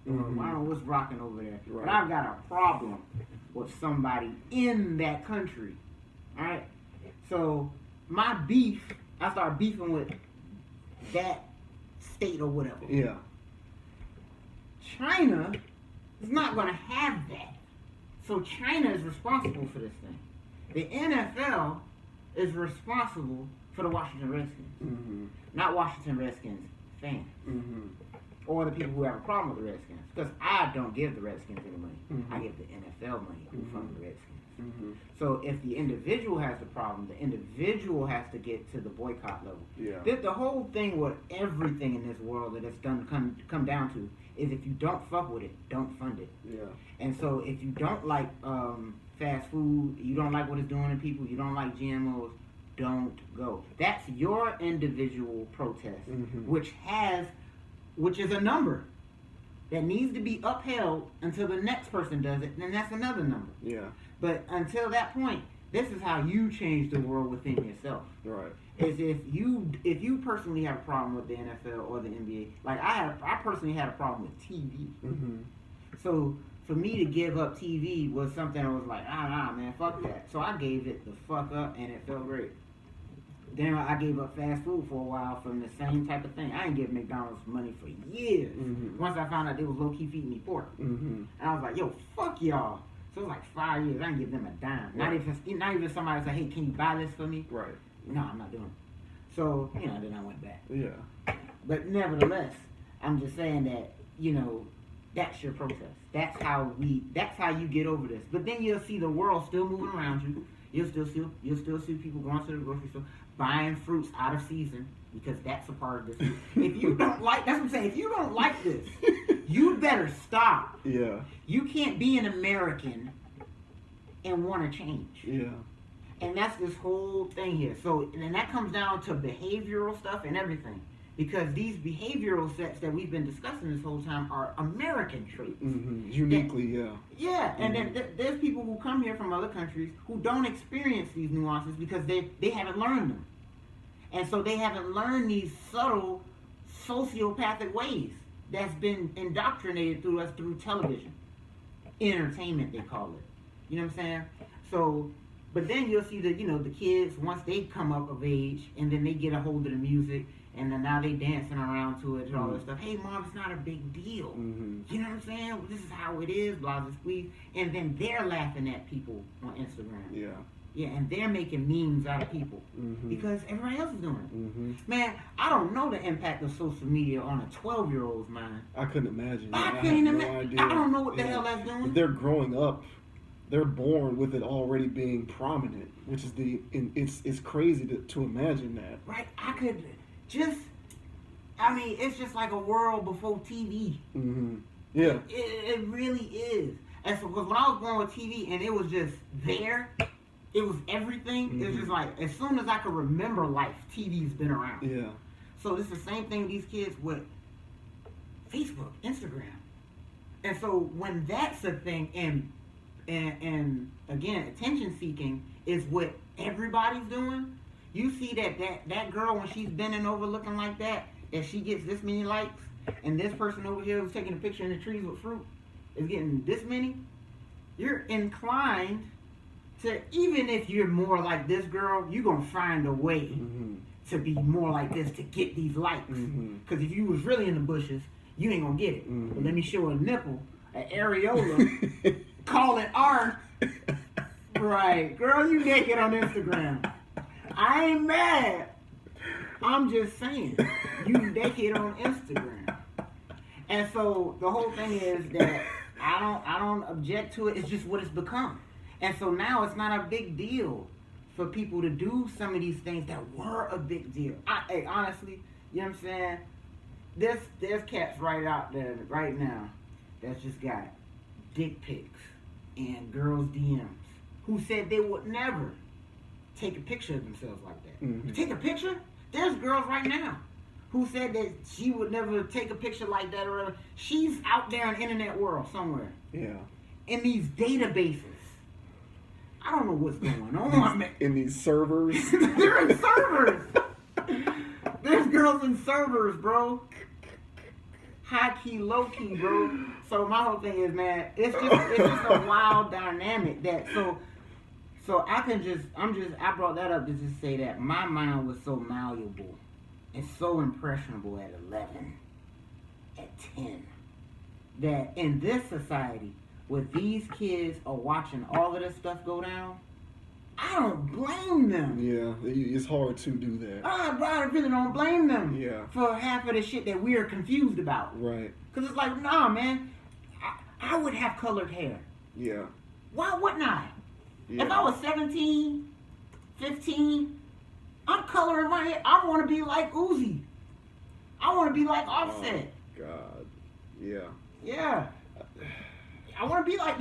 or I don't know what's rocking over there. Right. But I've got a problem with somebody in that country. All right. So my beef, I start beefing with that state or whatever. Yeah. China is not going to have that. So China is responsible for this thing. The NFL is responsible for the Washington Redskins. Not Washington Redskins fans. Or the people who have a problem with the Redskins. Because I don't give the Redskins any money. I give the NFL money who fund the Redskins. So if the individual has the problem, the individual has to get to the boycott level. Yeah. The whole thing with everything in this world that it's done come down to is if you don't fuck with it, don't fund it. Yeah. And so if you don't like fast food, you don't like what it's doing to people, you don't like GMOs, don't go. That's your individual protest, which is a number that needs to be upheld until the next person does it, and that's another number. Yeah. But until that point, this is how you change the world within yourself. Right. Is if you personally have a problem with the NFL or the NBA, like I personally had a problem with TV. So for me to give up TV was something I was like, nah, man, fuck that. So I gave it the fuck up, and it felt great. Then I gave up fast food for a while from the same type of thing. I didn't give McDonald's money for years. Once I found out they was low-key feeding me pork. And I was like, yo, fuck y'all. So it was like 5 years. I didn't give them a dime. Right. Not even somebody said, hey, can you buy this for me? Right. No, I'm not doing it. So, then I went back. Yeah. But nevertheless, I'm just saying that, that's your protest. That's how you get over this. But then you'll see the world still moving around you. You'll still see people going to the grocery store, buying fruits out of season, because that's a part of this. If you don't like, that's what I'm saying, if you don't like this, you better stop. Yeah. You can't be an American and want to change. Yeah. And that's this whole thing here. So, and that comes down to behavioral stuff and everything. Because these behavioral sets that we've been discussing this whole time are American traits. Uniquely, yeah. Yeah, and then there's people who come here from other countries who don't experience these nuances because they haven't learned them. And so they haven't learned these subtle sociopathic ways that's been indoctrinated through us through television. Entertainment, they call it. You know what I'm saying? So, but then you'll see the kids, once they come up of age and then they get a hold of the music, and then now they dancing around to it and all this stuff. Hey, mom, it's not a big deal. You know what I'm saying? This is how it is, blah, blah, squeeze. And then they're laughing at people on Instagram. Yeah. Yeah, and they're making memes out of people because everybody else is doing it. Man, I don't know the impact of social media on a 12-year-old's mind. I couldn't imagine. I couldn't imagine. No idea. I don't know what the hell that's doing. But they're growing up. They're born with it already being prominent, which is it's crazy to imagine that. Right? It's just like a world before TV. Yeah. It really is. And so, because when I was born with TV and it was just there, it was everything. It was just like, as soon as I could remember life, TV's been around. Yeah. So it's the same thing with these kids with Facebook, Instagram. And so when that's a thing, and again, attention seeking is what everybody's doing. You see that girl when she's bending over looking like that she gets this many likes, and this person over here who's taking a picture in the trees with fruit is getting this many. You're inclined to, even if you're more like this girl, you're gonna find a way to be more like this to get these likes. Because if you was really in the bushes, you ain't gonna get it. But let me show a nipple, an areola, call it art. Right, girl, you naked on Instagram. I ain't mad. I'm just saying, you naked on Instagram. And so the whole thing is that I don't object to it. It's just what it's become. And so now it's not a big deal for people to do some of these things that were a big deal. Honestly, you know what I'm saying? There's cats right out there right now that's just got dick pics and girls' DMs who said they would never take a picture of themselves like that. Take a picture? There's girls right now who said that she would never take a picture like that or whatever. She's out there in the internet world somewhere. Yeah. In these databases. I don't know what's going on. In these servers. They're in servers. There's girls in servers, bro. high key, low key, bro. So my whole thing is, man, it's just a wild dynamic that so I brought that up to just say that my mind was so malleable and so impressionable at 11, at 10, that in this society, where these kids are watching all of this stuff go down, I don't blame them. Yeah, it's hard to do that. I really don't blame them. Yeah. For half of the shit that we're confused about. Right. Because it's like, nah, man, I would have colored hair. Yeah. Why wouldn't I? Yeah. If I was 17, 15, I'm coloring my hair. I want to be like Uzi. I want to be like Offset. Oh, God. Yeah. Yeah. I want to be like these